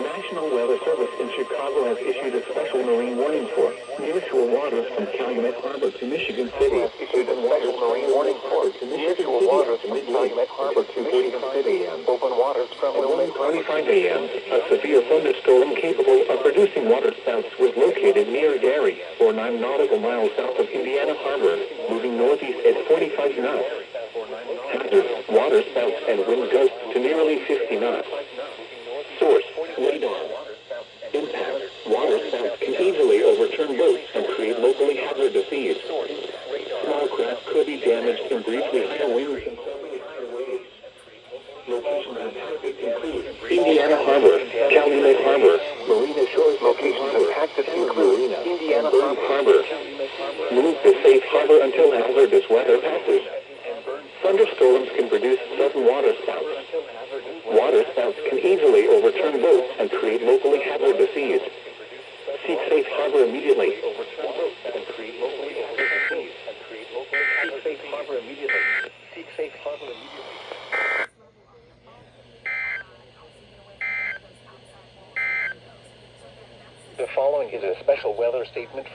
National Weather Service in Chicago has issued a special marine warning for nearshore waters from Calumet Harbor to Michigan City. Open waters marine warning for nearshore waters from Calumet Harbor to Michigan City. Open waters from 1:25 a.m. A severe thunderstorm capable of producing waterspouts was located near Gary, or 9 nautical miles south of Indiana Harbor, moving northeast at 45 knots. Hazard, waterspouts and wind gusts to nearly 50 knots. Source, radar. Impact, waterspouts can easily overturn boats and create locally hazardous seas. Small craft could be damaged from briefly higher winds and suddenly higher waves. Locations and tactics include Indiana Harbor, Calumet Harbor, Marina Shores. Locations and tactics include Indiana Harbor. Move to safe harbor until hazardous weather passes. Thunderstorms can produce sudden waterspouts. Waterspouts can easily overturn boats and create locally hazardous seas. Seek safe harbor immediately. Seek safe harbor immediately. The following is a special weather statement from